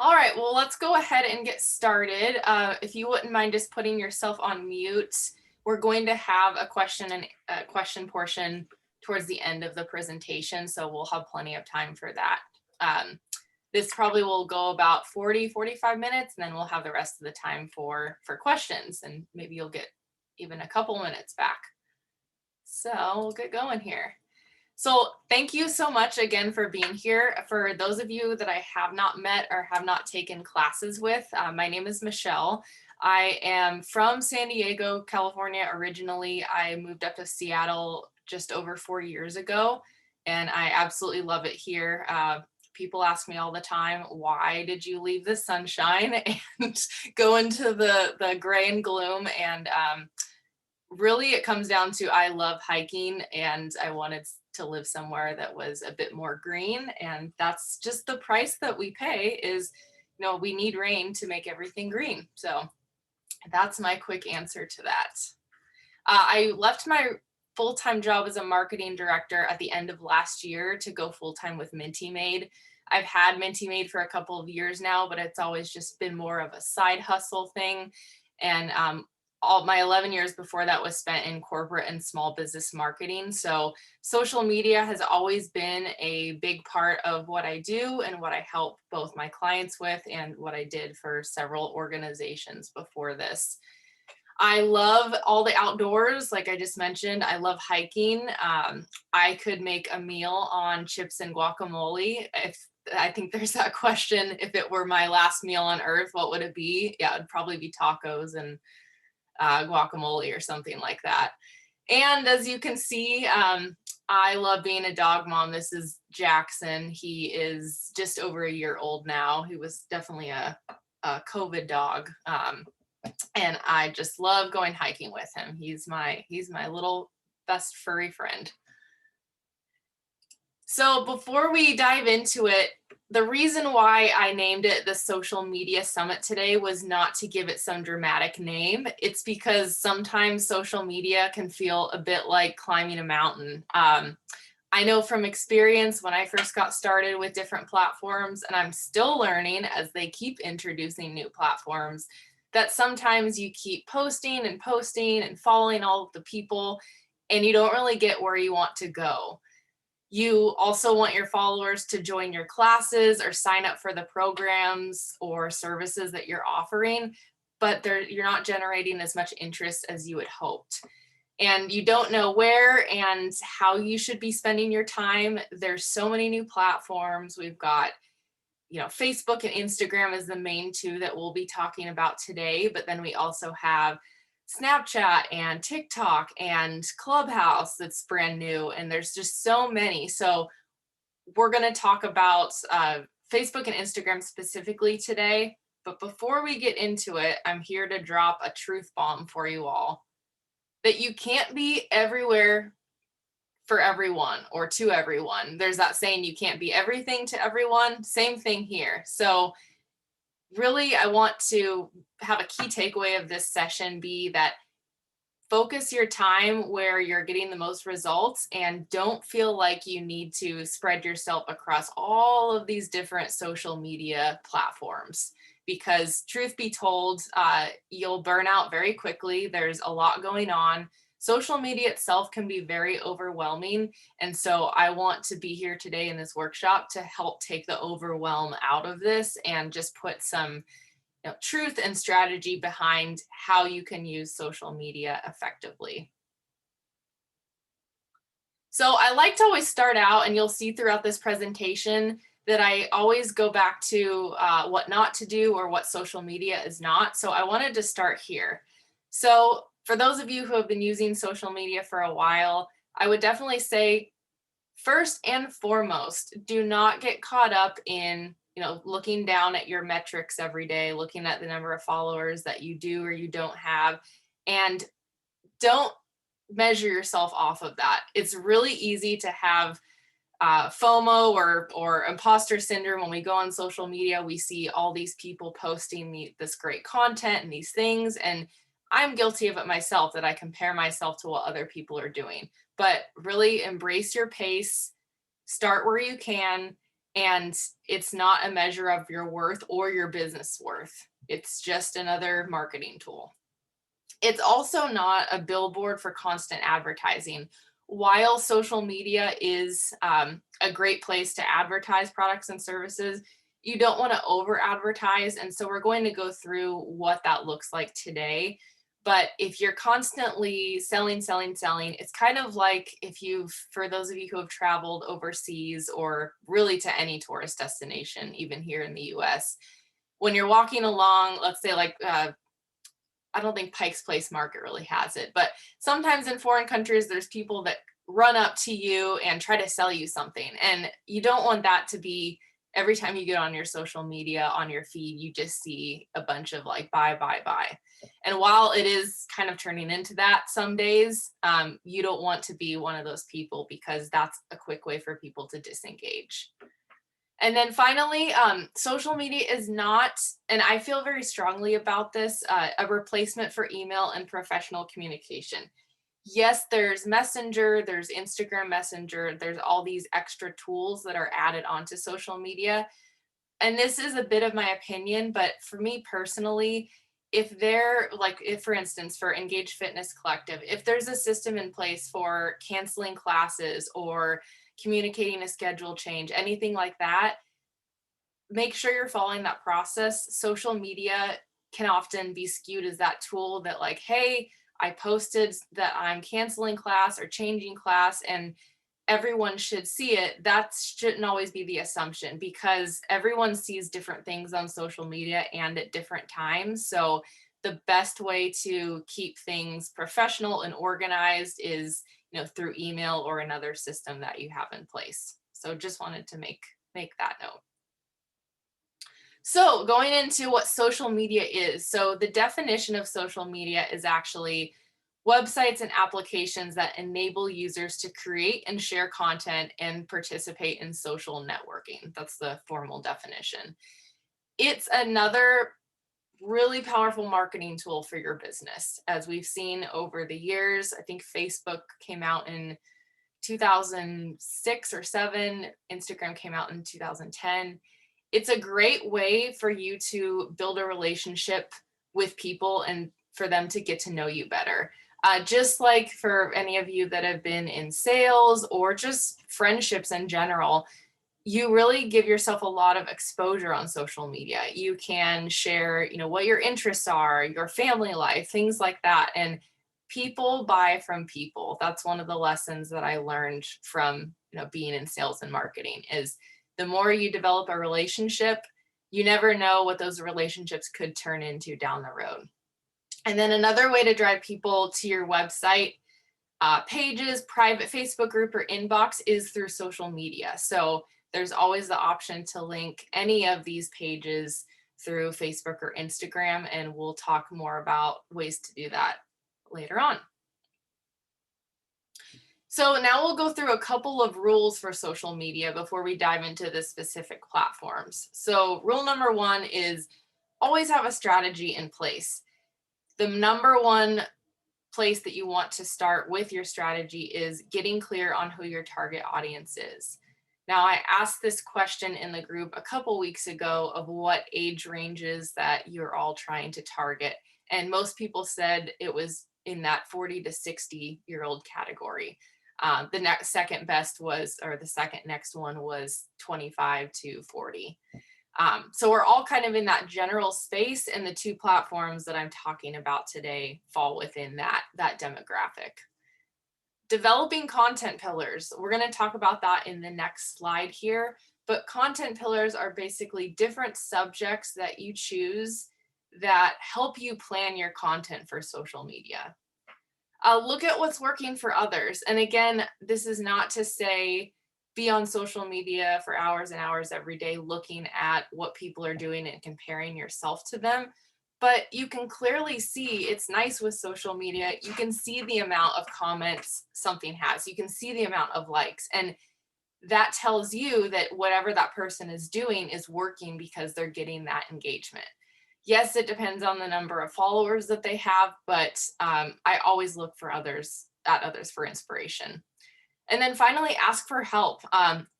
All right, well, let's go ahead and get started. If you wouldn't mind just putting yourself on mute, we're going to have a question portion towards the end of the presentation, so we'll have plenty of time for that. This probably will go about 45 minutes, and then we'll have the rest of the time for questions, and maybe you'll get even a couple minutes back. So we'll get going here. So thank you so much again for being here. For those of you that I have not met or have not taken classes with, my name is Michelle. I am from San Diego, California originally. I moved up to Seattle just over 4 years ago, and I absolutely love it here. People ask me all the time, why did you leave the sunshine and go into the gray and gloom? And really it comes down to I love hiking and I wanted to live somewhere that was a bit more green, and that's just the price that we pay is, we need rain to make everything green. So that's my quick answer to that. I left my full-time job as a marketing director at the end of last year to go full-time with Minty Maid. I've had Minty Maid for a couple of years now, but it's always just been more of a side hustle thing. And all my 11 years before that was spent in corporate and small business marketing. So social media has always been a big part of what I do and what I help both my clients with and what I did for several organizations before this. I love all the outdoors. Like I just mentioned, I love hiking. I could make a meal on chips and guacamole. If I think there's that question, if it were my last meal on earth, what would it be? Yeah, it'd probably be tacos and guacamole or something like that. And as you can see, I love being a dog mom. This is Jackson. He is just over a year old now. He was definitely a COVID dog. And I just love going hiking with him. He's my little best furry friend. So before we dive into it, the reason why I named it the Social Media Summit today was not to give it some dramatic name. It's because sometimes social media can feel a bit like climbing a mountain. I know from experience when I first got started with different platforms, and I'm still learning as they keep introducing new platforms, that sometimes you keep posting and following all of the people, and you don't really get where you want to go. You also want your followers to join your classes or sign up for the programs or services that you're offering, but you're not generating as much interest as you had hoped. And you don't know where and how you should be spending your time. There's so many new platforms. We've got, Facebook and Instagram is the main two that we'll be talking about today, but then we also have Snapchat and TikTok and Clubhouse that's brand new, and there's just so many. So we're going to talk about Facebook and Instagram specifically today. But before we get into it, I'm here to drop a truth bomb for you all that you can't be everywhere for everyone or to everyone. There's that saying, you can't be everything to everyone. Same thing here. So really, I want to have a key takeaway of this session be that focus your time where you're getting the most results and don't feel like you need to spread yourself across all of these different social media platforms. Because truth be told, you'll burn out very quickly. There's a lot going on. Social media itself can be very overwhelming. And so I want to be here today in this workshop to help take the overwhelm out of this and just put some truth and strategy behind how you can use social media effectively. So I like to always start out, and you'll see throughout this presentation that I always go back to what not to do or what social media is not. So I wanted to start here. So for those of you who have been using social media for a while, I would definitely say, first and foremost, do not get caught up in looking down at your metrics every day, looking at the number of followers that you do or you don't have, and don't measure yourself off of that. It's really easy to have FOMO or imposter syndrome. When we go on social media, we see all these people posting this great content and these things, and I'm guilty of it myself, that I compare myself to what other people are doing. But really embrace your pace, start where you can, And it's not a measure of your worth or your business worth. It's just another marketing tool. It's also not a billboard for constant advertising. While social media is a great place to advertise products and services, you don't want to over advertise. And so we're going to go through what that looks like today. But if you're constantly selling, it's kind of like if for those of you who have traveled overseas or really to any tourist destination, even here in the US, when you're walking along, let's say like I don't think Pike's Place Market really has it, but sometimes in foreign countries, there's people that run up to you and try to sell you something. And you don't want that to be every time you get on your social media, on your feed, you just see a bunch of like, buy, buy, buy. And while it is kind of turning into that some days, you don't want to be one of those people because that's a quick way for people to disengage. And then finally, social media is not, and I feel very strongly about this, a replacement for email and professional communication. Yes, there's Messenger, there's Instagram Messenger, there's all these extra tools that are added onto social media. And this is a bit of my opinion, but for me personally, if they're like, if for instance, for Engage Fitness Collective, if there's a system in place for canceling classes or communicating a schedule change, anything like that, make sure you're following that process. Social media can often be skewed as that tool that like, hey, I posted that I'm canceling class or changing class and everyone should see it. That shouldn't always be the assumption because everyone sees different things on social media and at different times. So the best way to keep things professional and organized is, through email or another system that you have in place. So just wanted to make that note. So going into what social media is. So the definition of social media is actually websites and applications that enable users to create and share content and participate in social networking. That's the formal definition. It's another really powerful marketing tool for your business. As we've seen over the years, I think Facebook came out in 2006 or 7, Instagram came out in 2010. It's a great way for you to build a relationship with people and for them to get to know you better. Just like for any of you that have been in sales or just friendships in general, you really give yourself a lot of exposure on social media. You can share, what your interests are, your family life, things like that. And people buy from people. That's one of the lessons that I learned from, being in sales and marketing is the more you develop a relationship, you never know what those relationships could turn into down the road. And then another way to drive people to your website, pages, private Facebook group, or inbox is through social media. So there's always the option to link any of these pages through Facebook or Instagram, and we'll talk more about ways to do that later on. So now we'll go through a couple of rules for social media before we dive into the specific platforms. So rule number 1 is always have a strategy in place. The number one place that you want to start with your strategy is getting clear on who your target audience is. Now, I asked this question in the group a couple weeks ago of what age ranges that you're all trying to target. And most people said it was in that 40 to 60-year-old category. The next second best was, or the second next one was 25 to 40. So we're all kind of in that general space, and the 2 platforms that I'm talking about today fall within that demographic. Developing content pillars. We're going to talk about that in the next slide here, but content pillars are basically different subjects that you choose that help you plan your content for social media. Look at what's working for others. And again, this is not to say be on social media for hours and hours every day looking at what people are doing and comparing yourself to them. But you can clearly see, it's nice with social media, you can see the amount of comments something has. You can see the amount of likes. And that tells you that whatever that person is doing is working because they're getting that engagement. Yes, it depends on the number of followers that they have, but I always look for others for inspiration. And then finally, ask for help.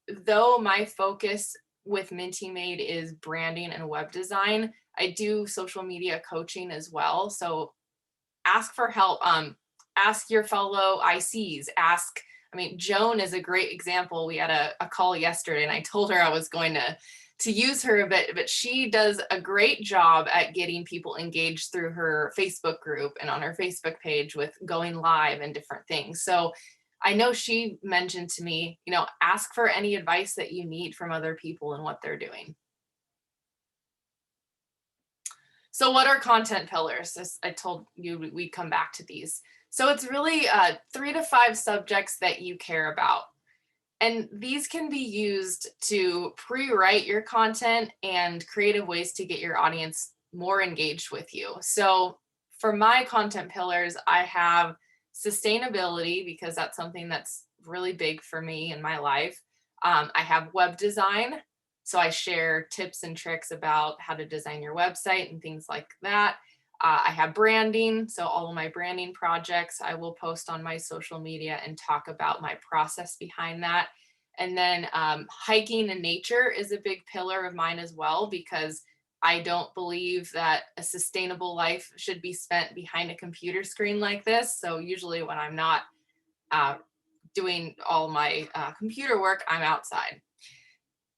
Though my focus with Minty Maid is branding and web design. I do social media coaching as well. So ask for help. Ask your fellow ICs. Joan is a great example. We had a call yesterday and I told her I was going to use her a bit, but she does a great job at getting people engaged through her Facebook group and on her Facebook page with going live and different things. So I know she mentioned to me, ask for any advice that you need from other people and what they're doing. So what are content pillars? As I told you, we'd come back to these. So it's really 3 to 5 subjects that you care about. And these can be used to pre-write your content and creative ways to get your audience more engaged with you. So for my content pillars, I have sustainability, because that's something that's really big for me in my life. I have web design. So I share tips and tricks about how to design your website and things like that. I have branding. So all of my branding projects, I will post on my social media and talk about my process behind that. And then hiking and nature is a big pillar of mine as well, because I don't believe that a sustainable life should be spent behind a computer screen like this. So usually when I'm not doing all my computer work, I'm outside.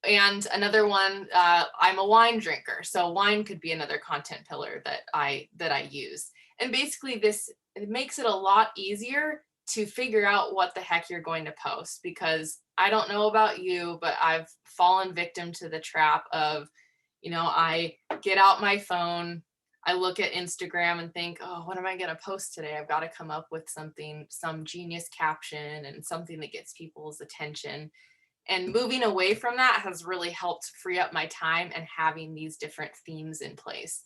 And another one, I'm a wine drinker. So wine could be another content pillar that I use. And basically it makes it a lot easier to figure out what the heck you're going to post, because I don't know about you, but I've fallen victim to the trap of, I get out my phone, I look at Instagram and think, oh, what am I going to post today? I've got to come up with something, some genius caption and something that gets people's attention. And moving away from that has really helped free up my time and having these different themes in place.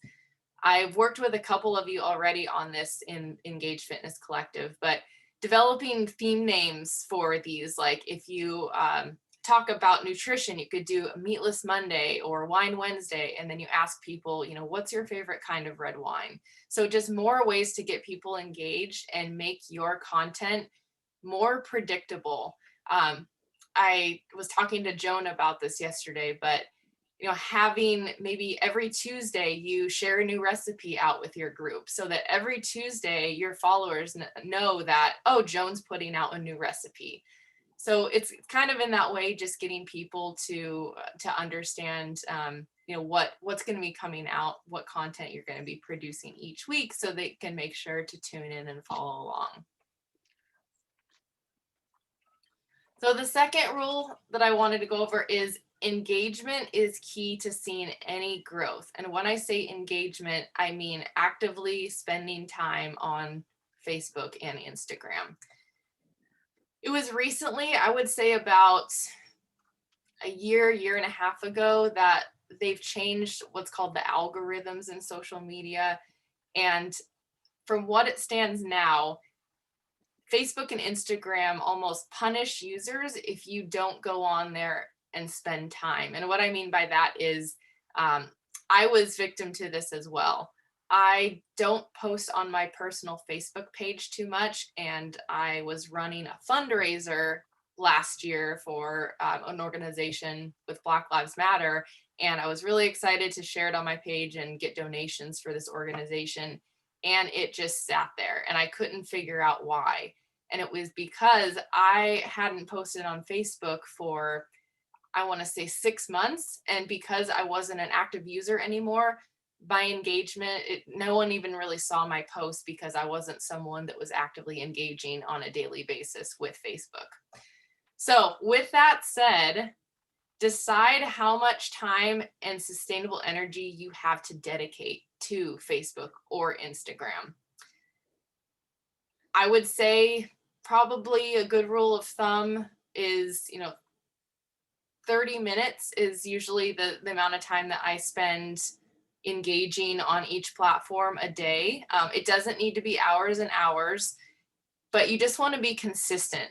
I've worked with a couple of you already on this in Engage Fitness Collective, but developing theme names for these, like if you talk about nutrition, you could do a Meatless Monday or Wine Wednesday, and then you ask people, what's your favorite kind of red wine? So just more ways to get people engaged and make your content more predictable. I was talking to Joan about this yesterday, but having maybe every Tuesday you share a new recipe out with your group, so that every Tuesday your followers know that, oh, Joan's putting out a new recipe. So it's kind of in that way, just getting people to understand, what's going to be coming out, what content you're going to be producing each week, so they can make sure to tune in and follow along. So the second rule that I wanted to go over is engagement is key to seeing any growth. And when I say engagement, I mean actively spending time on Facebook and Instagram. It was recently, I would say about a year and a half ago, that they've changed what's called the algorithms in social media. And from what it stands now, Facebook and Instagram almost punish users if you don't go on there and spend time. And what I mean by that is, I was victim to this as well. I don't post on my personal Facebook page too much, and I was running a fundraiser last year for an organization with Black Lives Matter, and I was really excited to share it on my page and get donations for this organization, and it just sat there, and I couldn't figure out why. And it was because I hadn't posted on Facebook for, I want to say 6 months. And because I wasn't an active user anymore, my engagement, no one even really saw my post, because I wasn't someone that was actively engaging on a daily basis with Facebook. So with that said, decide how much time and sustainable energy you have to dedicate to Facebook or Instagram. I would say probably a good rule of thumb is, 30 minutes is usually the amount of time that I spend engaging on each platform a day. It doesn't need to be hours and hours, but you just want to be consistent.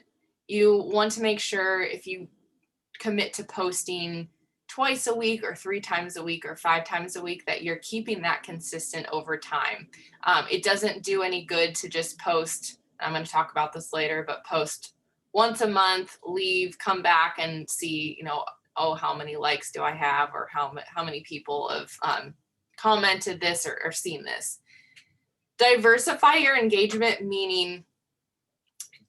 You want to make sure, if you commit to posting twice a week or 3 times a week or 5 times a week, that you're keeping that consistent over time. It doesn't do any good to just post, I'm going to talk about this later, but post once a month, leave, come back and see, oh, how many likes do I have, or how many people have commented this or seen this. Diversify your engagement, meaning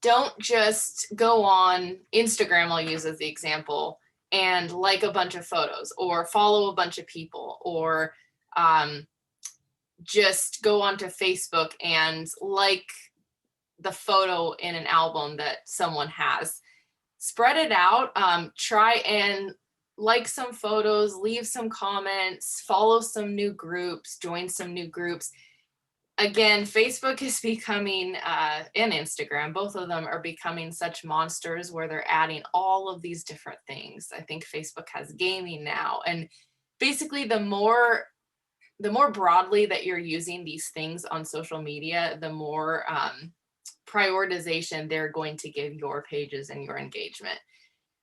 don't just go on Instagram, I'll use as the example, and like a bunch of photos or follow a bunch of people, or just go onto Facebook and like the photo in an album that someone has. Spread it out. Try and like some photos, leave some comments, follow some new groups, join some new groups. Again, Facebook is becoming, and Instagram, both of them are becoming such monsters where they're adding all of these different things. I think Facebook has gaming now. And basically the more broadly that you're using these things on social media, the more prioritization they're going to give your pages and your engagement.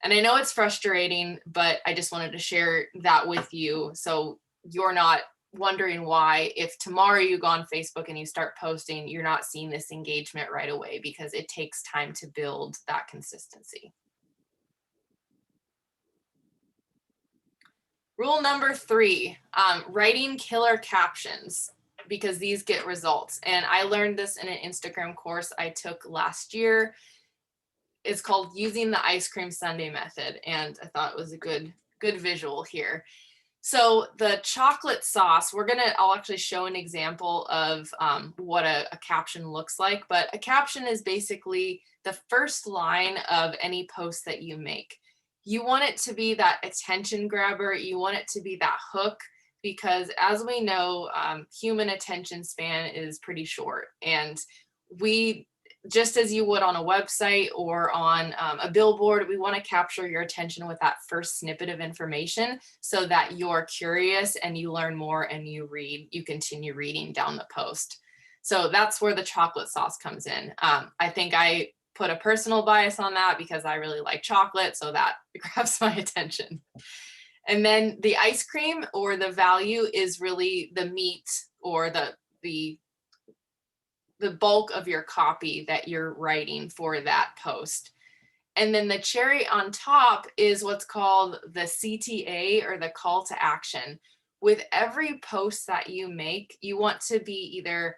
And I know it's frustrating, but I just wanted to share that with you so you're not wondering why, if tomorrow you go on Facebook and you start posting, you're not seeing this engagement right away, because it takes time to build that consistency. Rule number 3, writing killer captions, because these get results. And I learned this in an Instagram course I took last year. It's called Using the Ice Cream Sundae Method, and I thought it was a good visual here. So the chocolate sauce, I'll actually show an example of what a caption looks like, but a caption is basically the first line of any post that you make. You want it to be that attention grabber, you want it to be that hook, because as we know, human attention span is pretty short, and just as you would on a website or on a billboard, we want to capture your attention with that first snippet of information so that you're curious and you learn more and you continue reading down the post. So that's where the chocolate sauce comes in. I think I put a personal bias on that because I really like chocolate, so that grabs my attention. And then the ice cream, or the value, is really the meat or the bulk of your copy that you're writing for that post. And then the cherry on top is what's called the CTA, or the call to action. With every post that you make, you want to be either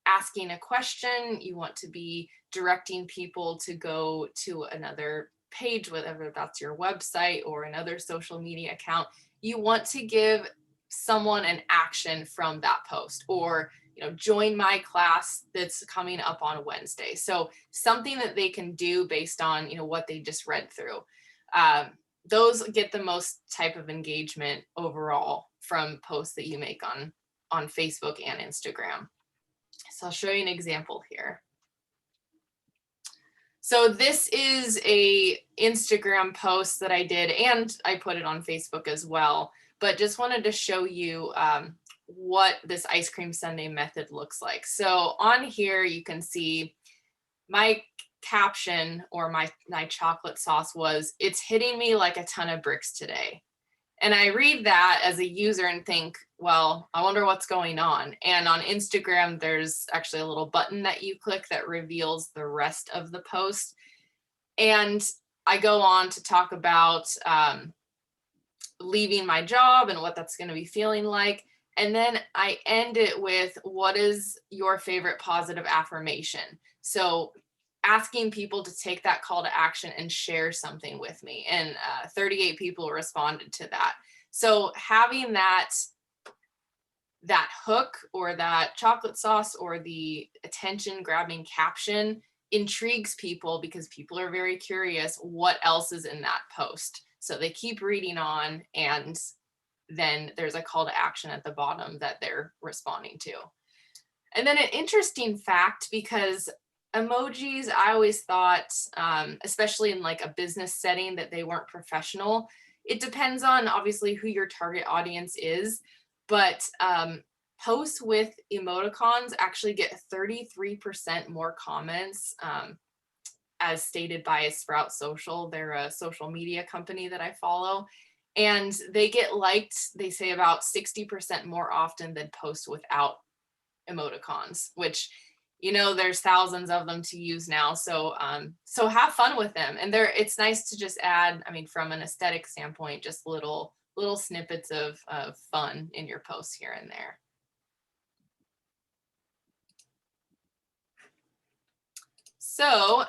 asking a question, you want to be directing people to go to another page, whether that's your website or another social media account. You want to give someone an action from that post, or join my class that's coming up on Wednesday. So something that they can do based on, what they just read through. Those get the most type of engagement overall from posts that you make on Facebook and Instagram. So I'll show you an example here. So this is a Instagram post that I did, and I put it on Facebook as well, but just wanted to show you what this ice cream sundae method looks like. So on here, you can see my caption, or my chocolate sauce was, "It's hitting me like a ton of bricks today." And I read that as a user and think, well, I wonder what's going on. And on Instagram, there's actually a little button that you click that reveals the rest of the post. And I go on to talk about leaving my job and what that's going to be feeling like. And then I end it with, what is your favorite positive affirmation? So asking people to take that call to action and share something with me. And 38 people responded to that. So having that hook, or that chocolate sauce, or the attention grabbing caption intrigues people, because people are very curious what else is in that post. So they keep reading on, and then there's a call to action at the bottom that they're responding to. And then an interesting fact, because emojis, I always thought, especially in like a business setting, that they weren't professional. It depends on obviously who your target audience is, but posts with emoticons actually get 33% more comments, as stated by Sprout Social. They're a social media company that I follow. And they get liked, they say, about 60% more often than posts without emoticons, which, there's thousands of them to use now. So so have fun with them. And it's nice to just add, I mean, from an aesthetic standpoint, just little snippets of fun in your posts here and there. So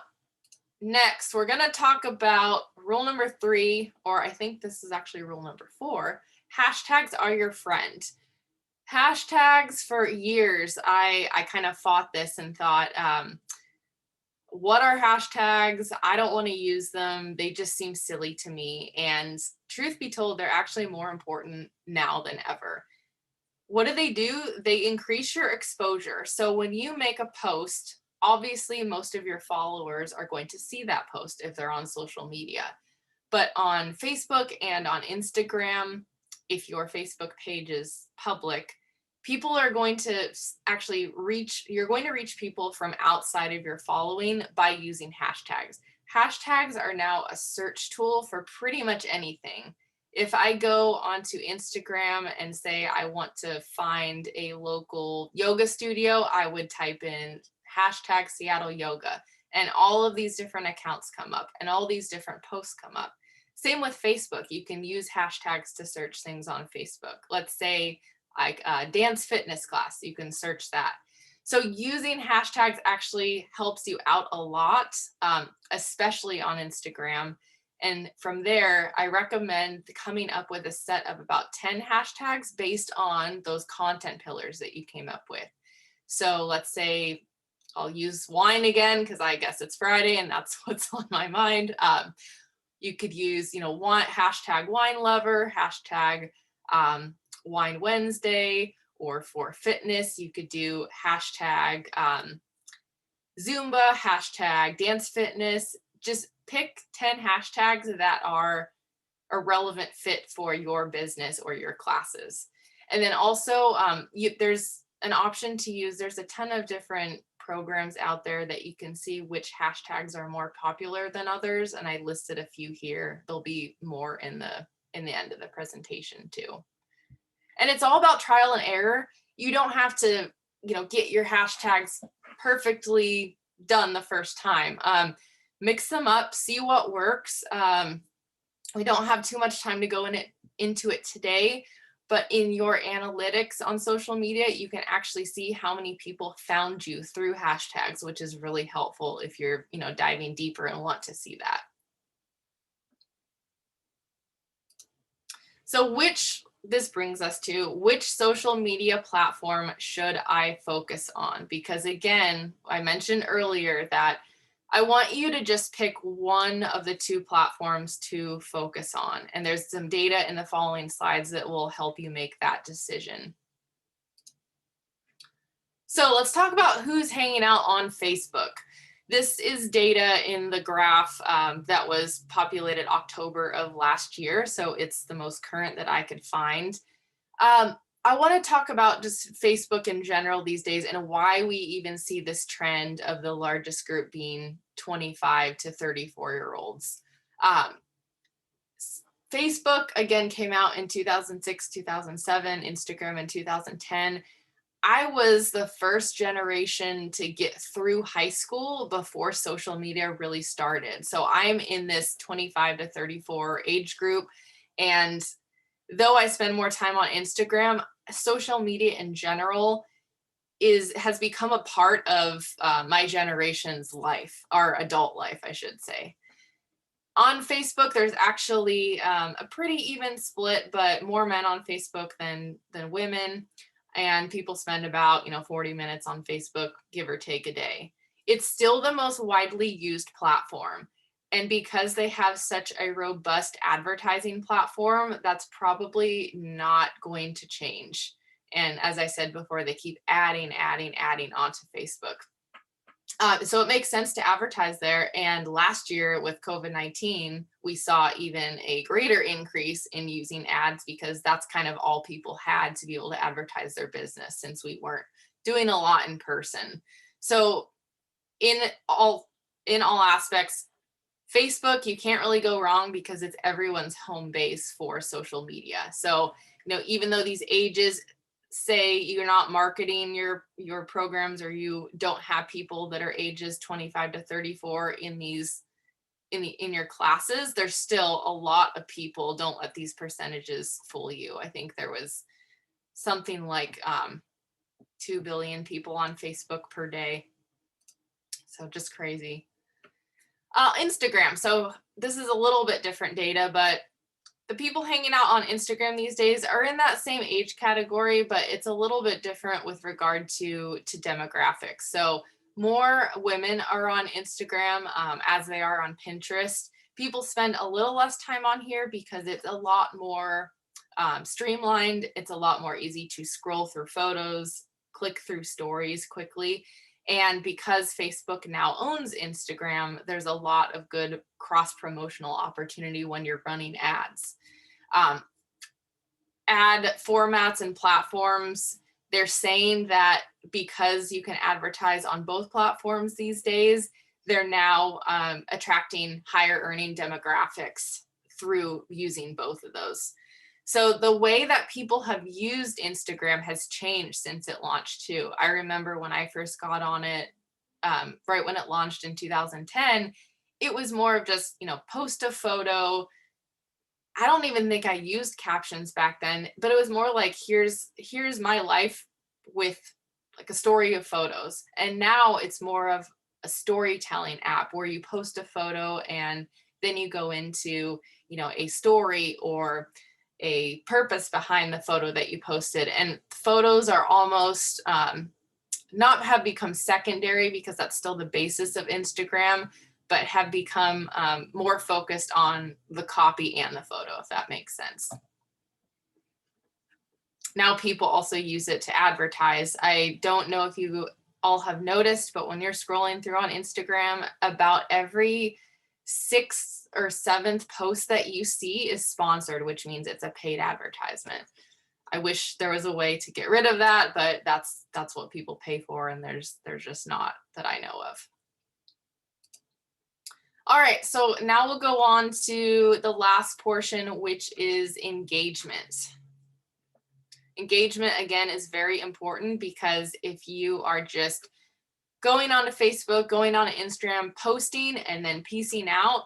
next, we're going to talk about rule number 3, or I think this is actually rule number 4. Hashtags are your friend. Hashtags, for years, I kind of fought this and thought, what are hashtags? I don't want to use them. They just seem silly to me. And truth be told, they're actually more important now than ever. What do? They increase your exposure. So when you make a post, obviously most of your followers are going to see that post if they're on social media. But on Facebook and on Instagram, if your Facebook page is public, people are going to actually you're going to reach people from outside of your following by using hashtags. Hashtags are now a search tool for pretty much anything. If I go onto Instagram and say I want to find a local yoga studio, I would type in hashtag Seattle Yoga, and all of these different accounts come up and all these different posts come up. Same with Facebook. You can use hashtags to search things on Facebook. Let's say like dance fitness class, you can search that. So using hashtags actually helps you out a lot, especially on Instagram. And from there, I recommend coming up with a set of about 10 hashtags based on those content pillars that you came up with. So let's say I'll use wine again, because I guess it's Friday and that's what's on my mind. You could use, hashtag wine lover, hashtag wine Wednesday, or for fitness, you could do hashtag Zumba, hashtag dance fitness. Just pick 10 hashtags that are a relevant fit for your business or your classes. And then also there's an option to use, there's a ton of different programs out there that you can see which hashtags are more popular than others. And I listed a few here. There'll be more in the end of the presentation too. And it's all about trial and error. You don't have to, get your hashtags perfectly done the first time. Mix them up, see what works. We don't have too much time to go into it today, but in your analytics on social media, you can actually see how many people found you through hashtags, which is really helpful if you're, diving deeper and want to see that. So this brings us to which social media platform should I focus on? Because again, I mentioned earlier that I want you to just pick one of the 2 platforms to focus on. And there's some data in the following slides that will help you make that decision. So let's talk about who's hanging out on Facebook. This is data in the graph that was populated October of last year. So it's the most current that I could find. I want to talk about just Facebook in general these days and why we even see this trend of the largest group being 25 to 34-year-olds. Facebook, again, came out in 2006, 2007, Instagram in 2010. I was the first generation to get through high school before social media really started. So I'm in this 25 to 34 age group. And though I spend more time on Instagram, social media in general has become a part of my generation's life, our adult life, I should say. On Facebook, there's actually a pretty even split, but more men on Facebook than women. And people spend about 40 minutes on Facebook, give or take a day. It's still the most widely used platform. And because they have such a robust advertising platform, that's probably not going to change. And as I said before, they keep adding onto Facebook. So it makes sense to advertise there. And last year with COVID-19, we saw even a greater increase in using ads because that's kind of all people had to be able to advertise their business since we weren't doing a lot in person. So in all aspects, Facebook, you can't really go wrong because it's everyone's home base for social media. So, even though these ages say you're not marketing your programs, or you don't have people that are ages 25 to 34 in your classes, there's still a lot of people. Don't let these percentages fool you. I think there was something like 2 billion people on Facebook per day. So just crazy. Instagram. So this is a little bit different data, but the people hanging out on Instagram these days are in that same age category, but it's a little bit different with regard to demographics. So more women are on Instagram as they are on Pinterest. People spend a little less time on here because it's a lot more streamlined. It's a lot more easy to scroll through photos, click through stories quickly. And because Facebook now owns Instagram, there's a lot of good cross-promotional opportunity when you're running ads. Ad formats and platforms, they're saying that because you can advertise on both platforms these days, they're now attracting higher earning demographics through using both of those. So the way that people have used Instagram has changed since it launched too. I remember when I first got on it, right when it launched in 2010, it was more of just, post a photo. I don't even think I used captions back then, but it was more like, here's my life with like a story of photos. And now it's more of a storytelling app where you post a photo and then you go into, a story or a purpose behind the photo that you posted. And photos are almost not have become secondary, because that's still the basis of Instagram, but have become more focused on the copy and the photo, if that makes sense. Now people also use it to advertise. I don't know if you all have noticed, but when you're scrolling through on Instagram, about every 6th or 7th post that you see is sponsored, which means it's a paid advertisement. I wish there was a way to get rid of that, but that's what people pay for, and there's just not, that I know of. All right, so now we'll go on to the last portion, which is engagement. Engagement, again, is very important, because if you are just going onto Facebook, going on Instagram, posting, and then piecing out,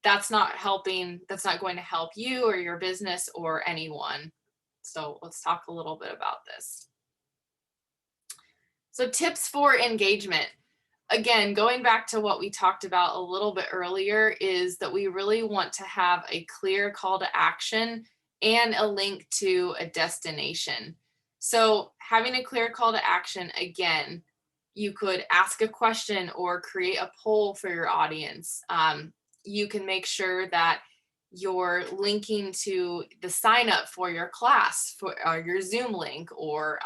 that's not helping. That's not going to help you or your business or anyone. So let's talk a little bit about this. So tips for engagement. Again, going back to what we talked about a little bit earlier, is that we really want to have a clear call to action and a link to a destination. So having a clear call to action, again, you could ask a question or create a poll for your audience. You can make sure that you're linking to the sign up for your class, for your Zoom link, or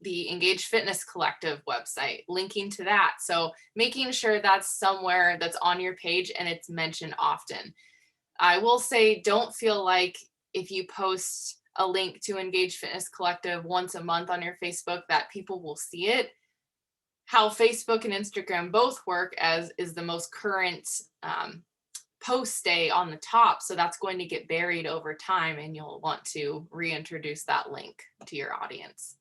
the Engaged Fitness Collective website, linking to that. So making sure that's somewhere that's on your page and it's mentioned often. I will say, don't feel like if you post a link to Engaged Fitness Collective once a month on your Facebook that people will see it. How Facebook and Instagram both work as is the most current posts stay on the top. So that's going to get buried over time, and you'll want to reintroduce that link to your audience.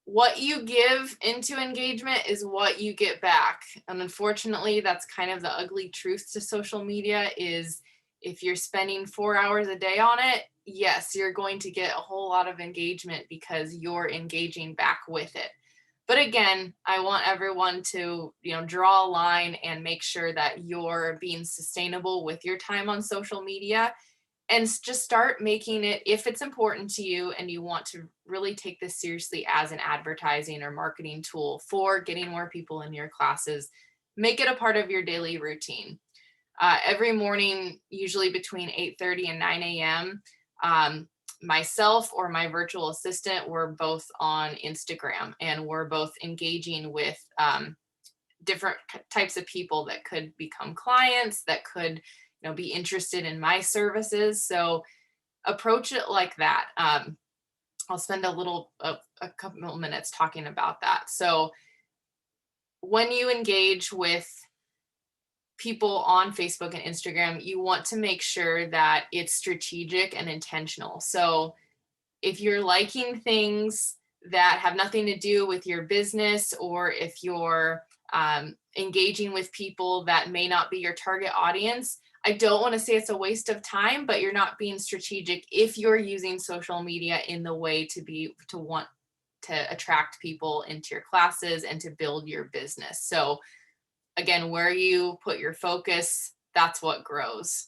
What you give into engagement is what you get back. And unfortunately, that's kind of the ugly truth to social media, is if you're spending 4 hours a day on it, yes, you're going to get a whole lot of engagement because you're engaging back with it. But again, I want everyone to, draw a line and make sure that you're being sustainable with your time on social media, and just start making it, if it's important to you and you want to really take this seriously as an advertising or marketing tool for getting more people in your classes, make it a part of your daily routine. Every morning, usually between 8:30 and 9 a.m., myself or my virtual assistant, we're both on Instagram, and we're both engaging with different types of people that could become clients, that could be interested in my services. So approach it like that. I'll spend a couple of minutes talking about that. So when you engage with people on Facebook and Instagram, you want to make sure that it's strategic and intentional. So if you're liking things that have nothing to do with your business, or if you're engaging with people that may not be your target audience, I don't want to say it's a waste of time, but you're not being strategic if you're using social media in the way to want to attract people into your classes and to build your business. So again, where you put your focus, that's what grows.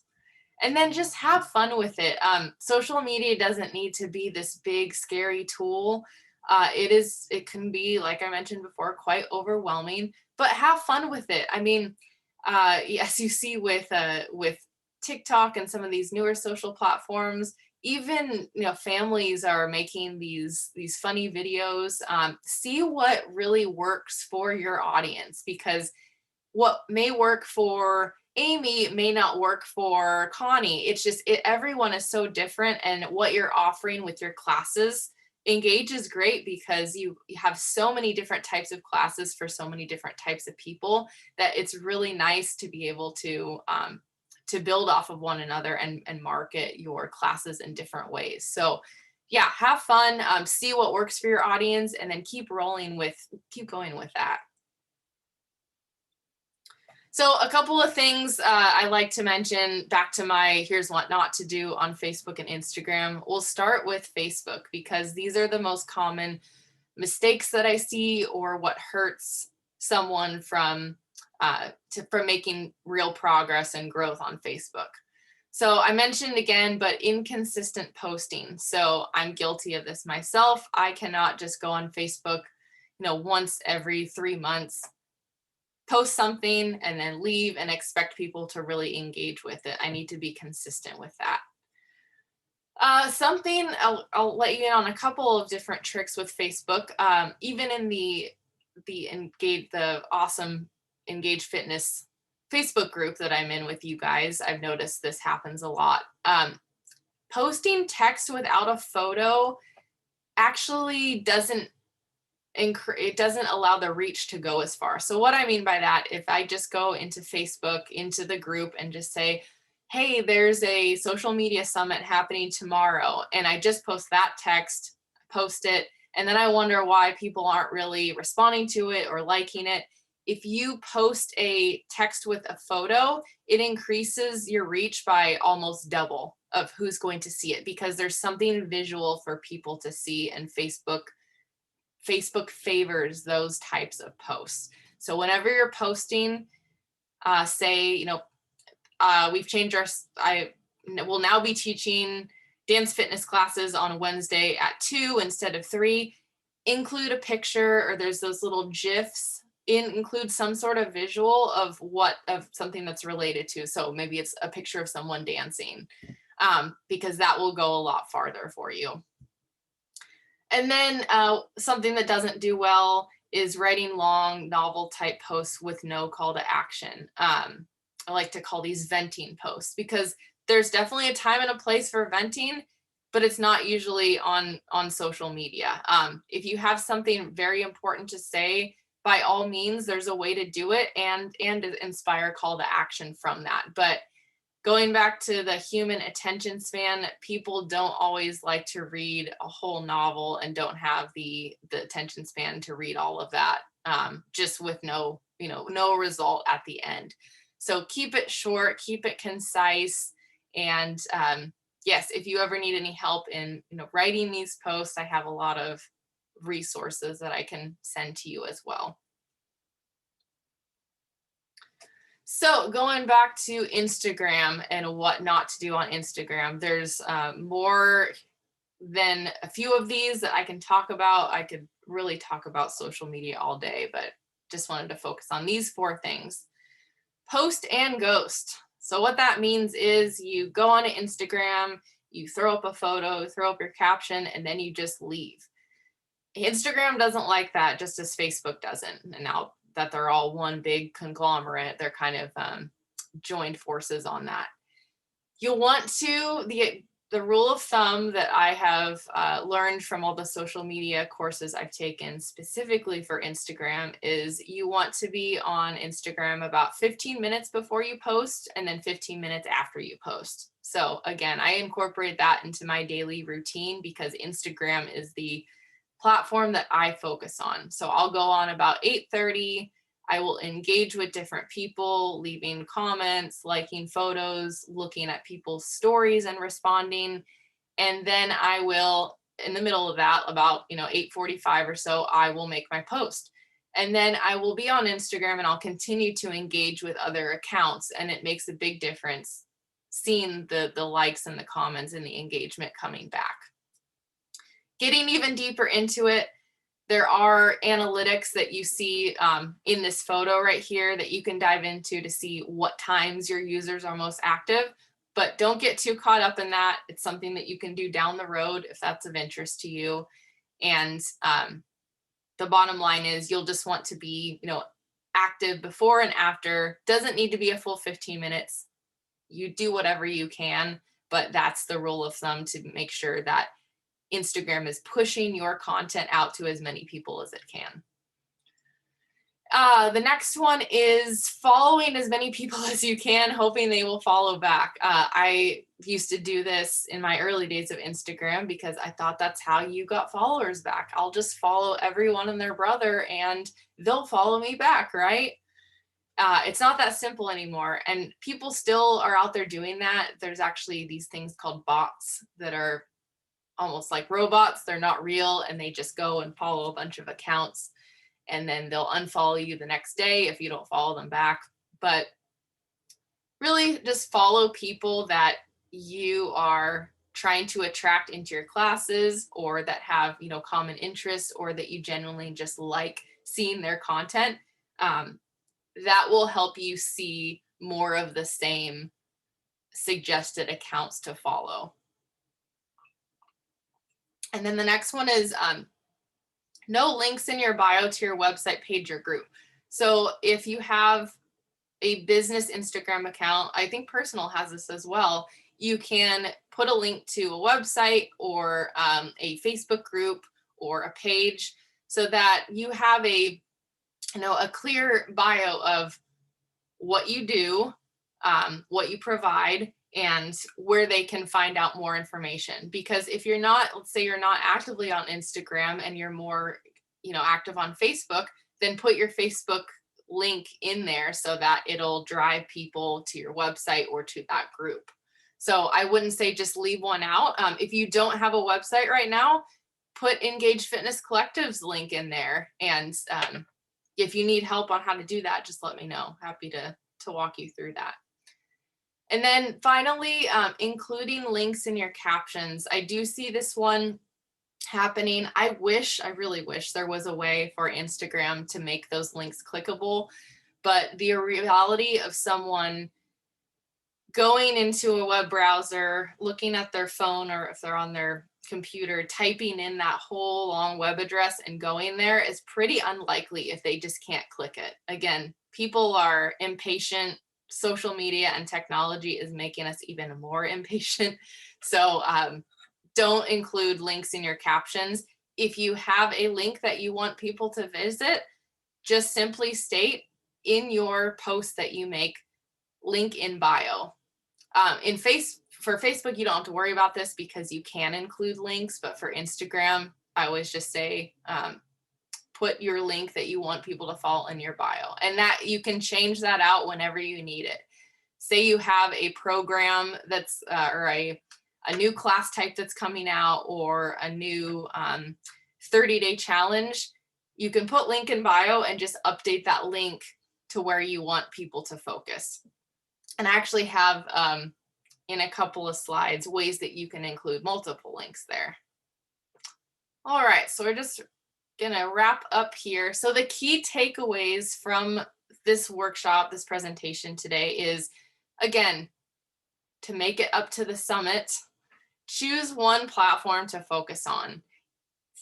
And then just have fun with it. Social media doesn't need to be this big, scary tool. It can be, like I mentioned before, quite overwhelming, but have fun with it. I mean, as you see with TikTok and some of these newer social platforms, even families are making these funny videos. See what really works for your audience, because what may work for Amy may not work for Connie. It's just everyone is so different, and what you're offering with your classes, Engage is great because you have so many different types of classes for so many different types of people, that it's really nice to be able to build off of one another and market your classes in different ways. So yeah, have fun, see what works for your audience, and then keep going with that. So a couple of things I like to mention, back to my here's what not to do on Facebook and Instagram. We'll start with Facebook, because these are the most common mistakes that I see, or what hurts someone from making real progress and growth on Facebook. So I mentioned again, but inconsistent posting. So I'm guilty of this myself. I cannot just go on Facebook, once every 3 months, post something and then leave and expect people to really engage with it. I need to be consistent with that. Something I'll let you in on a couple of different tricks with Facebook. Even in the awesome Engage Fitness Facebook group that I'm in with you guys, I've noticed this happens a lot. Posting text without a photo actually doesn't allow the reach to go as far. So what I mean by that, if I just go into Facebook, into the group, and just say, hey, there's a social media summit happening tomorrow, and I just post that text, post it, and then I wonder why people aren't really responding to it or liking it. If you post a text with a photo, it increases your reach by almost double of who's going to see it, because there's something visual for people to see, and Facebook favors those types of posts. So whenever you're posting, say, we've changed I will now be teaching dance fitness classes on Wednesday at 2 instead of 3. Include a picture, or there's those little GIFs. Include some sort of visual of something that's related to. So maybe it's a picture of someone dancing, because that will go a lot farther for you. And then something that doesn't do well is writing long novel type posts with no call to action. I like to call these venting posts, because there's definitely a time and a place for venting, but it's not usually on social media. If you have something very important to say, by all means, there's a way to do it and inspire call to action from that. But going back to the human attention span, people don't always like to read a whole novel and don't have the attention span to read all of that, just with no result at the end. So keep it short, keep it concise. And yes, if you ever need any help in writing these posts, I have a lot of resources that I can send to you as well. So going back to Instagram and what not to do on Instagram, there's more than a few of these that I can talk about. I could really talk about social media all day, but just wanted to focus on these 4 things. Post and ghost. So what that means is you go on Instagram, you throw up a photo, throw up your caption, and then you just leave. Instagram doesn't like that, just as Facebook doesn't. And now that they're all one big conglomerate, they're kind of joined forces on that. You'll want to, the rule of thumb that I have learned from all the social media courses I've taken specifically for Instagram is you want to be on Instagram about 15 minutes before you post, and then 15 minutes after you post. So again, I incorporate that into my daily routine, because Instagram is the platform that I focus on. So I'll go on about 8:30. I will engage with different people, leaving comments, liking photos, looking at people's stories and responding. And then I will, in the middle of that, about 8:45 or so, I will make my post. And then I will be on Instagram and I'll continue to engage with other accounts. And it makes a big difference seeing the likes and the comments and the engagement coming back. Getting even deeper into it, there are analytics that you see in this photo right here that you can dive into to see what times your users are most active. But don't get too caught up in that. It's something that you can do down the road if that's of interest to you. And the bottom line is you'll just want to be, active before and after. Doesn't need to be a full 15 minutes. You do whatever you can, but that's the rule of thumb to make sure that Instagram is pushing your content out to as many people as it can. The next one is following as many people as you can, hoping they will follow back. I used to do this in my early days of Instagram because I thought that's how you got followers back. I'll just follow everyone and their brother and they'll follow me back, right? It's not that simple anymore. And people still are out there doing that. There's actually these things called bots that are almost like robots. They're not real and they just go and follow a bunch of accounts and then they'll unfollow you the next day if you don't follow them back. But really just follow people that you are trying to attract into your classes or that have, common interests or that you genuinely just like seeing their content. That will help you see more of the same suggested accounts to follow. And then the next one is no links in your bio to your website, page, or group. So if you have a business Instagram account, I think personal has this as well, you can put a link to a website or a Facebook group or a page so that you have a clear bio of what you do, what you provide, and where they can find out more information. Because if you're not, let's say you're not actively on Instagram and you're more, active on Facebook, then put your Facebook link in there so that it'll drive people to your website or to that group. So I wouldn't say just leave one out. If you don't have a website right now, put Engaged Fitness Collective's link in there. And if you need help on how to do that, just let me know. Happy to walk you through that. And then finally, including links in your captions. I do see this one happening. I really wish there was a way for Instagram to make those links clickable, but the reality of someone going into a web browser, looking at their phone, or if they're on their computer, typing in that whole long web address and going there is pretty unlikely if they just can't click it. Again, people are impatient. Social media and technology is making us even more impatient. So don't include links in your captions. If you have a link that you want people to visit, just simply state in your post that you make, link in bio. For Facebook, you don't have to worry about this because you can include links, but for Instagram, I always just say, put your link that you want people to follow in your bio, and that you can change that out whenever you need it. Say you have a program that's or a new class type that's coming out or a new 30-day challenge, you can put link in bio and just update that link to where you want people to focus. And I actually have in a couple of slides ways that you can include multiple links there. All right, so we're just gonna wrap up here. So the key takeaways from this workshop, this presentation today is, again, to make it up to the summit, choose one platform to focus on.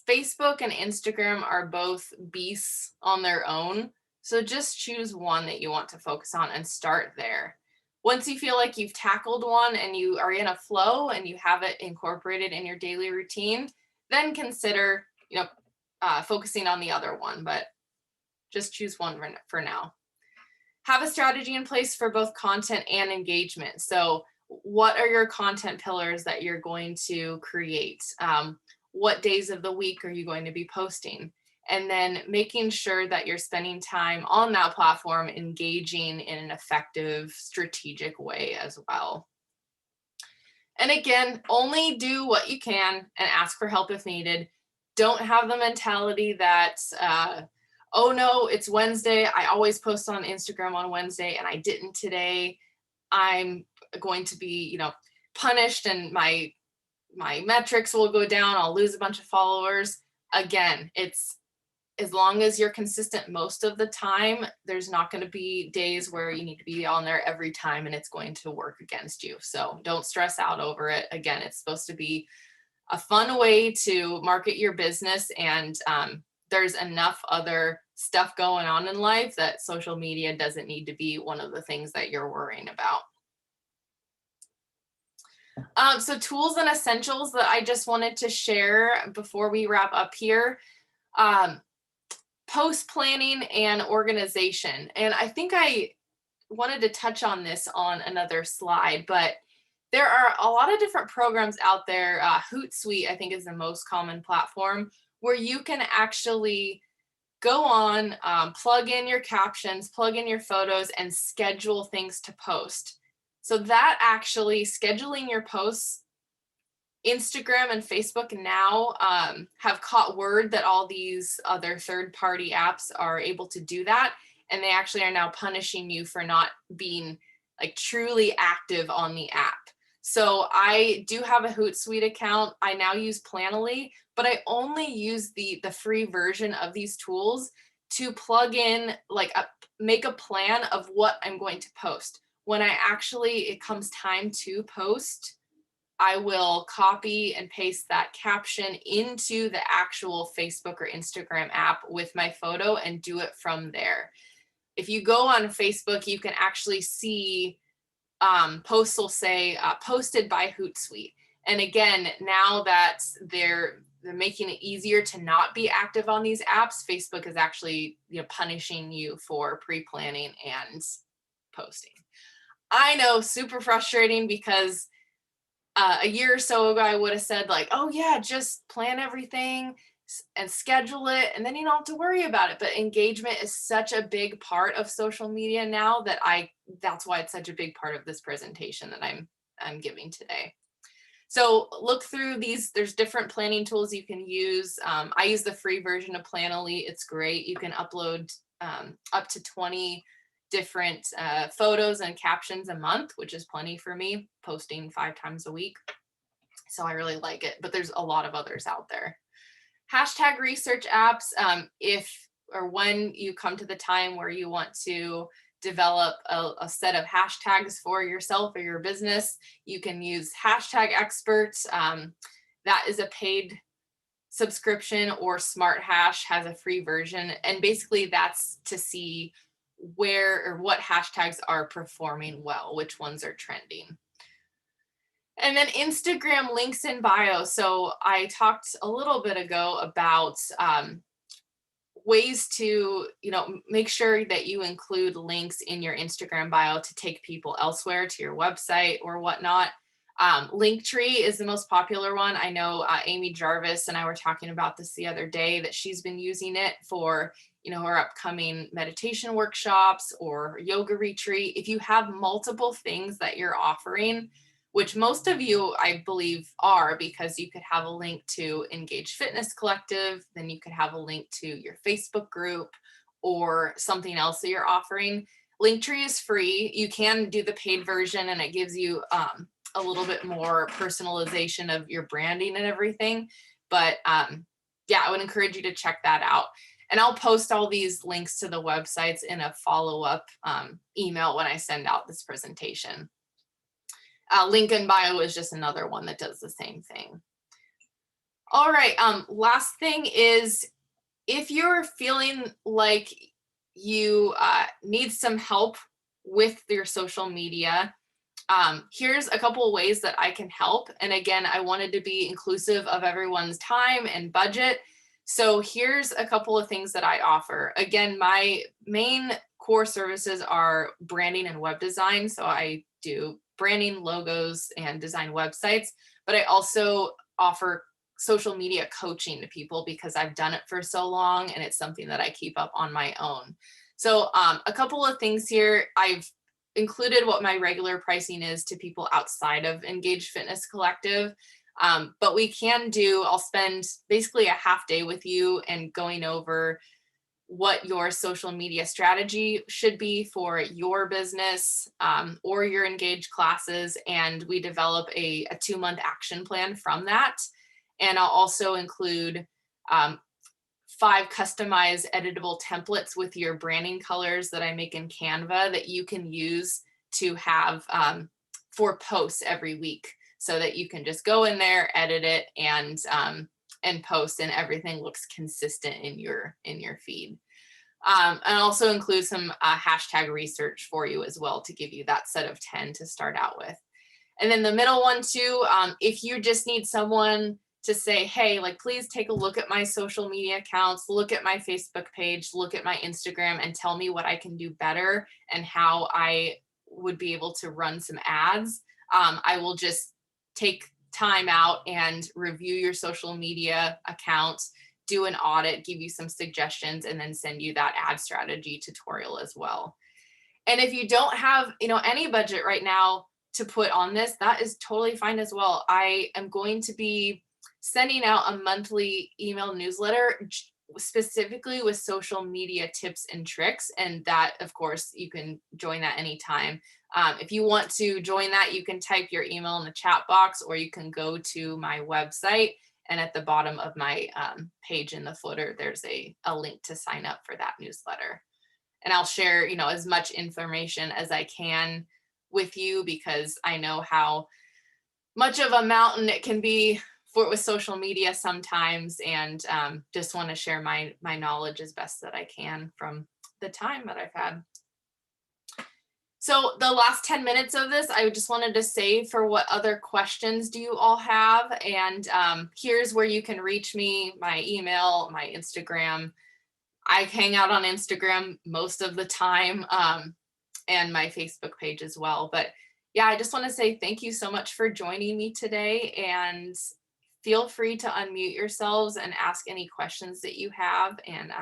Facebook and Instagram are both beasts on their own, so just choose one that you want to focus on and start there. Once you feel like you've tackled one and you are in a flow and you have it incorporated in your daily routine, then consider, focusing on the other one, but just choose one for now. Have a strategy in place for both content and engagement. So what are your content pillars that you're going to create? what days of the week are you going to be posting? And then making sure that you're spending time on that platform, engaging in an effective, strategic way as well. And again, only do what you can and ask for help if needed. Don't have the mentality that, oh no, it's Wednesday. I always post on Instagram on Wednesday and I didn't today. I'm going to be, punished and my metrics will go down. I'll lose a bunch of followers. Again, it's as long as you're consistent most of the time, there's not going to be days where you need to be on there every time and it's going to work against you. So don't stress out over it. Again, it's supposed to be a fun way to market your business, and there's enough other stuff going on in life that social media doesn't need to be one of the things that you're worrying about. So tools and essentials that I just wanted to share before we wrap up here. Post planning and organization. And I think I wanted to touch on this on another slide, but there are a lot of different programs out there. Hootsuite, I think, is the most common platform where you can actually go on, plug in your captions, plug in your photos, and schedule things to post. So that actually, scheduling your posts, Instagram and Facebook now have caught word that all these other third-party apps are able to do that. And they actually are now punishing you for not being like truly active on the app. So I do have a Hootsuite account. I now use Planoly, but I only use the free version of these tools to plug in, make a plan of what I'm going to post. When it comes time to post, I will copy and paste that caption into the actual Facebook or Instagram app with my photo and do it from there. If you go on Facebook, you can actually see posts will say posted by Hootsuite. And again, now that they're making it easier to not be active on these apps, Facebook is actually punishing you for pre-planning and posting. I know, super frustrating, because a year or so ago, I would have said oh yeah, just plan everything and schedule it, and then you don't have to worry about it. But engagement is such a big part of social media now that that's why it's such a big part of this presentation that I'm giving today. So look through these. There's different planning tools you can use. I use the free version of Planoly. It's great. You can upload up to 20 different photos and captions a month, which is plenty for me, posting 5 times a week. So I really like it, but there's a lot of others out there. Hashtag research apps, if or when you come to the time where you want to develop a set of hashtags for yourself or your business, you can use Hashtag Experts. That is a paid subscription, or Smart Hash has a free version. And basically that's to see where or what hashtags are performing well, which ones are trending. And then Instagram links in bio. So I talked a little bit ago about ways to, make sure that you include links in your Instagram bio to take people elsewhere to your website or whatnot. Linktree is the most popular one. I know Amy Jarvis and I were talking about this the other day, that she's been using it for her upcoming meditation workshops or yoga retreat. If you have multiple things that you're offering, which most of you, I believe, are, because you could have a link to Engage Fitness Collective, then you could have a link to your Facebook group or something else that you're offering. Linktree is free. You can do the paid version, and it gives you a little bit more personalization of your branding and everything. But yeah, I would encourage you to check that out. And I'll post all these links to the websites in a follow-up email when I send out this presentation. Link in bio is just another one that does the same thing. All right, last thing is, if you're feeling like you need some help with your social media, here's a couple of ways that I can help. And again, I wanted to be inclusive of everyone's time and budget. So here's a couple of things that I offer. Again, my main core services are branding and web design. So I do branding, logos, and design websites, but I also offer social media coaching to people because I've done it for so long and it's something that I keep up on my own. So a couple of things here. I've included what my regular pricing is to people outside of Engaged Fitness Collective. But we can do, I'll spend basically a half day with you and going over what your social media strategy should be for your business or your engaged classes. And we develop a 2-month action plan from that. And I'll also include 5 customized editable templates with your branding colors that I make in Canva that you can use to have for posts every week, so that you can just go in there, edit it, and post, and everything looks consistent in your feed. And also include some hashtag research for you as well to give you that set of 10 to start out with. And then the middle one too, if you just need someone to say, hey, like, please take a look at my social media accounts, look at my Facebook page, look at my Instagram, and tell me what I can do better and how I would be able to run some ads. I will just take time out and review your social media accounts, do an audit, give you some suggestions, and then send you that ad strategy tutorial as well. And if you don't have, any budget right now to put on this, that is totally fine as well. I am going to be sending out a monthly email newsletter specifically with social media tips and tricks. And that, of course, you can join that anytime. If you want to join that, you can type your email in the chat box, or you can go to my website. And at the bottom of my page in the footer, there's a link to sign up for that newsletter. And I'll share, as much information as I can with you, because I know how much of a mountain it can be with social media sometimes, and just want to share my knowledge as best that I can from the time that I've had. So the last 10 minutes of this, I just wanted to save for what other questions do you all have. And here's where you can reach me: my email, my Instagram. I hang out on Instagram most of the time, and my Facebook page as well. But yeah, I just want to say thank you so much for joining me today, and feel free to unmute yourselves and ask any questions that you have. And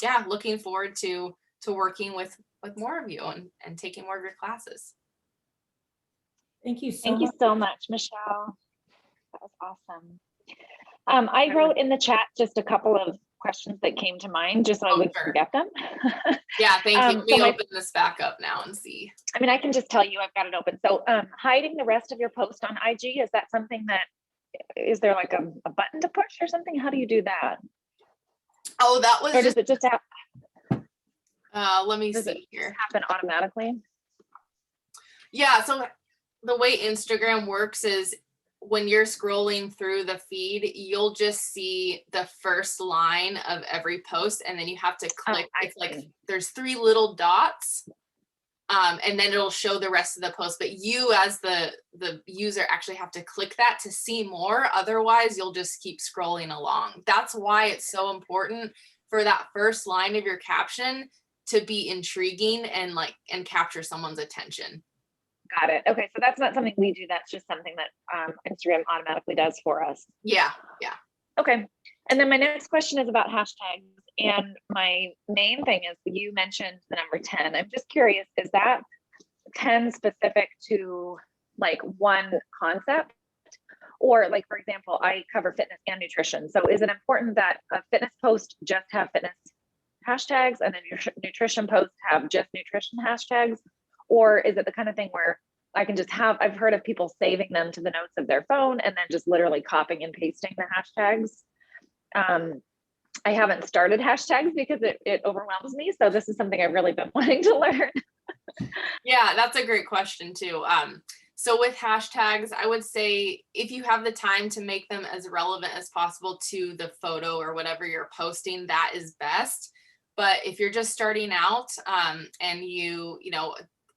yeah, looking forward to working with more of you and taking more of your classes. Thank you so Thank much. you so much, Michelle. That was awesome. I wrote in the chat just a couple of questions that came to mind, just so I wouldn't forget them. Yeah, thank you. Let me open this back up now and see. I mean, I can just tell you I've got it open. So hiding the rest of your post on IG, is that something that, is there like a button to push or something? How do you do that? Oh, that was, or does it just happen? Let me see here. Happen automatically? Yeah, so the way Instagram works is when you're scrolling through the feed, you'll just see the first line of every post, and then you have to click. It's like there's 3 little dots, and then it'll show the rest of the post. But you, as the user, actually have to click that to see more. Otherwise, you'll just keep scrolling along. That's why it's so important for that first line of your caption to be intriguing and capture someone's attention. Got it. Okay, so that's not something we do. That's just something that Instagram automatically does for us. Yeah. Okay. And then my next question is about hashtags. And my main thing is, you mentioned the number 10. I'm just curious, is that 10 specific to like one concept? Or like, for example, I cover fitness and nutrition. So is it important that a fitness post just have fitness hashtags and then your nutrition posts have just nutrition hashtags? Or is it the kind of thing where I can just have, I've heard of people saving them to the notes of their phone and then just literally copying and pasting the hashtags. I haven't started hashtags because it overwhelms me. So this is something I've really been wanting to learn. Yeah, that's a great question too. So with hashtags, I would say if you have the time to make them as relevant as possible to the photo or whatever you're posting, that is best. But if you're just starting out and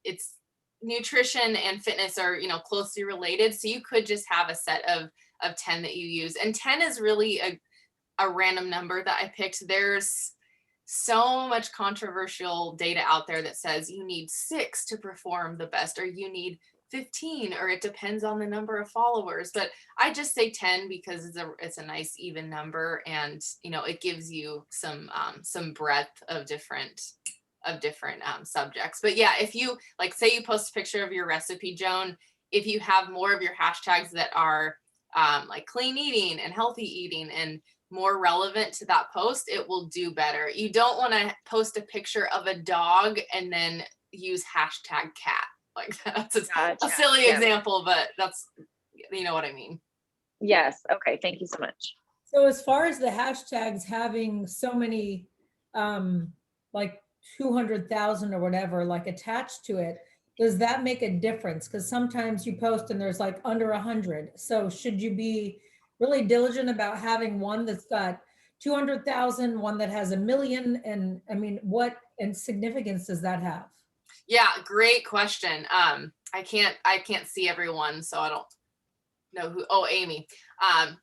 it's nutrition and fitness are, closely related. So you could just have a set of 10 that you use. And 10 is really a random number that I picked. There's so much controversial data out there that says you need 6 to perform the best, or you need 15, or it depends on the number of followers. But I just say 10 because it's a nice even number, and it gives you some breadth of different subjects. But yeah, if you like, say you post a picture of your recipe, Joan, if you have more of your hashtags that are like clean eating and healthy eating and more relevant to that post, it will do better. You don't want to post a picture of a dog and then use hashtag cat. Like that's a Gotcha. silly Yep. example, but that's, you know what I mean. Yes. Okay. Thank you so much. So as far as the hashtags having so many, like 200,000 or whatever, like attached to it, does that make a difference? Because sometimes you post and there's like under 100. So should you be really diligent about having one that's got 200,000, one that has 1 million? And I mean, what and significance does that have? Yeah, great question. I can't see everyone, so I don't know who. Oh, Amy.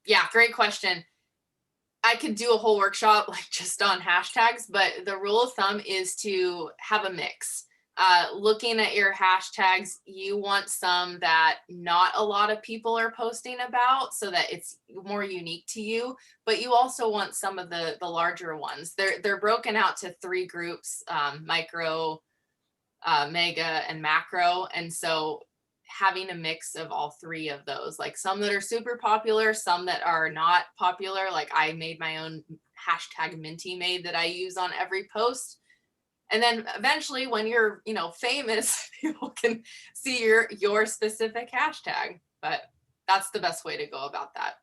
Yeah, great question. I could do a whole workshop like just on hashtags, but the rule of thumb is to have a mix. Looking at your hashtags, you want some that not a lot of people are posting about so that it's more unique to you, but you also want some of the larger ones. They're broken out to 3 groups, micro, mega, and macro. And so having a mix of all 3 of those, like some that are super popular, some that are not popular. Like I made my own hashtag Minty Maid that I use on every post. And then eventually when you're, famous, people can see your specific hashtag, but that's the best way to go about that.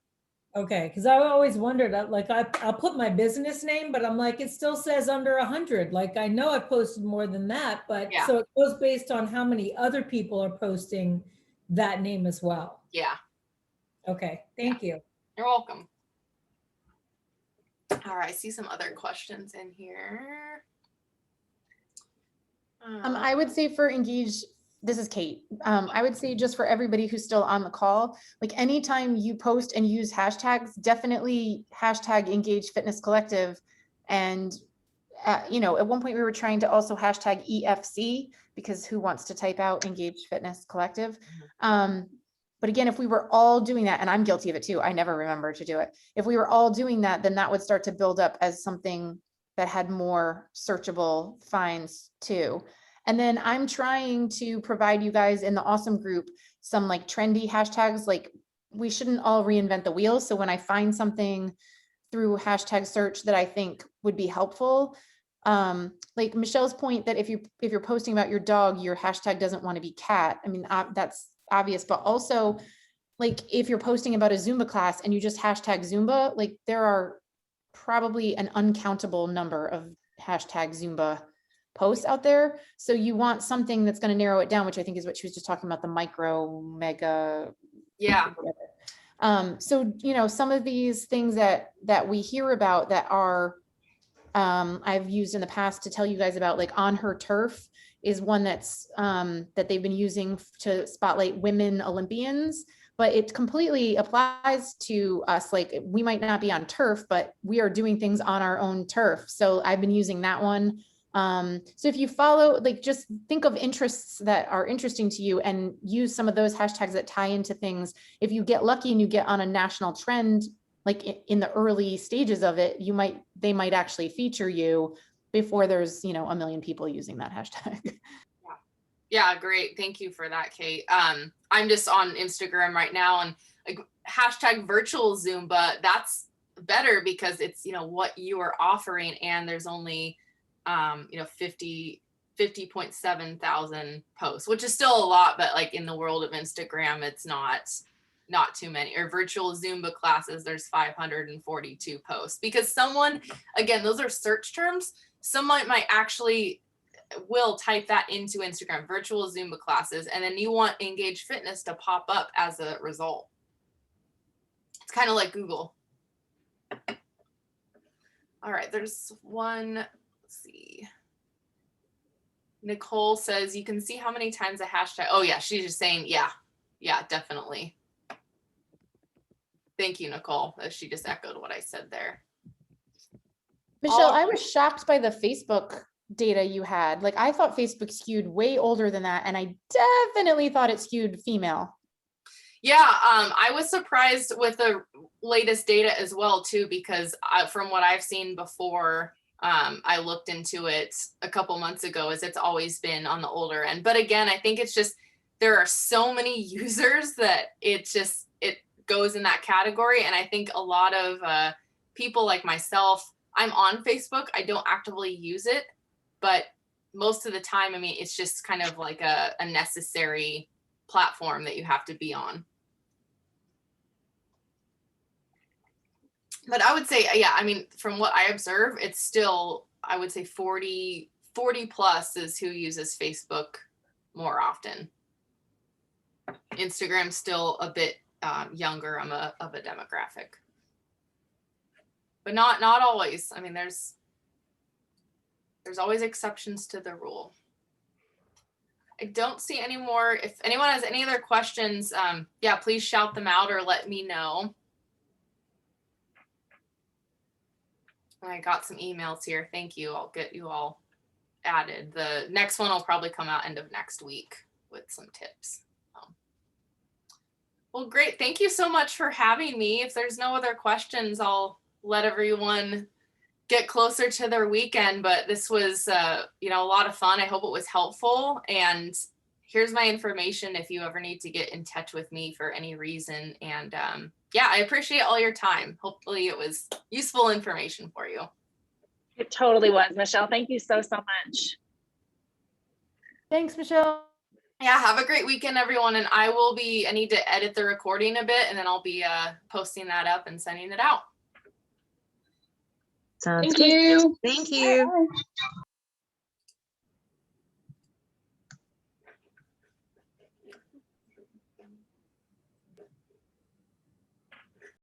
Okay, because I always wondered, I'll put my business name, but I'm like, it still says under 100. Like I know I've posted more than that, but Yeah. so it goes based on how many other people are posting that name as well. Yeah, Okay, thank you. you're welcome. All right, I see some other questions in here. I would say for engage, this is Kate. I would say just for everybody who's still on the call, like anytime you post and use hashtags, definitely hashtag Engage Fitness Collective. And, at one point we were trying to also hashtag EFC because who wants to type out Engage Fitness Collective? But again, if we were all doing that, and I'm guilty of it too, I never remember to do it. If we were all doing that, then that would start to build up as something that had more searchable finds too. And then I'm trying to provide you guys in the awesome group some like trendy hashtags. Like we shouldn't all reinvent the wheel. So when I find something through hashtag search that I think would be helpful, like Michelle's point that if you're posting about your dog, your hashtag doesn't want to be cat. I mean, that's obvious, but also like if you're posting about a Zumba class and you just hashtag Zumba, like there are probably an uncountable number of hashtag Zumba posts out there. So you want something that's going to narrow it down, which I think is what she was just talking about, the micro, mega. Yeah. So, some of these things that we hear about that are, I've used in the past to tell you guys about, like On Her Turf is one that's, that they've been using to spotlight women Olympians, but it completely applies to us. Like we might not be on turf, but we are doing things on our own turf. So I've been using that one. So if you follow, like, just think of interests that are interesting to you and use some of those hashtags that tie into things. If you get lucky and you get on a national trend, like in the early stages of it, they might actually feature you before there's, 1 million people using that hashtag. Yeah, great. Thank you for that, Kate. I'm just on Instagram right now, and like hashtag virtual Zumba, that's better because it's, what you are offering, and there's only 50.7 thousand posts, which is still a lot, but like in the world of Instagram, it's not too many. Or virtual Zumba classes, there's 542 posts, because someone, again, those are search terms. Someone might actually will type that into Instagram, virtual Zumba classes, and then you want Engage Fitness to pop up as a result. It's kind of like Google. All right, there's one. Let's see. Nicole says you can see how many times a hashtag. Oh yeah, she's just saying, yeah, definitely. Thank you, Nicole. She just echoed what I said there. Michelle, I was shocked by the Facebook data you had. Like I thought Facebook skewed way older than that, and I definitely thought it skewed female. Yeah, I was surprised with the latest data as well too, because from what I've seen before, I looked into it a couple months ago, is it's always been on the older end. But again, I think it's just there are so many users that it goes in that category. And I think a lot of people like myself, I'm on Facebook. I don't actively use it, but most of the time, I mean, it's just kind of like a necessary platform that you have to be on. But I would say, yeah, I mean, from what I observe, it's still, I would say 40 plus is who uses Facebook more often. Instagram's still a bit younger of a demographic. But not always. I mean, there's always exceptions to the rule. I don't see any more. If anyone has any other questions, yeah, please shout them out or let me know. I got some emails here. Thank you. I'll get you all added. The next one will probably come out end of next week with some tips. Well, great. Thank you so much for having me. If there's no other questions, I'll let everyone get closer to their weekend. But this was, a lot of fun. I hope it was helpful. And here's my information if you ever need to get in touch with me for any reason. And yeah, I appreciate all your time. Hopefully it was useful information for you. It totally was, Michelle. Thank you so much. Thanks, Michelle. Yeah, have a great weekend, everyone. And I need to edit the recording a bit, and then I'll be posting that up and sending it out. Sounds Thank good. you. Thank you. Bye.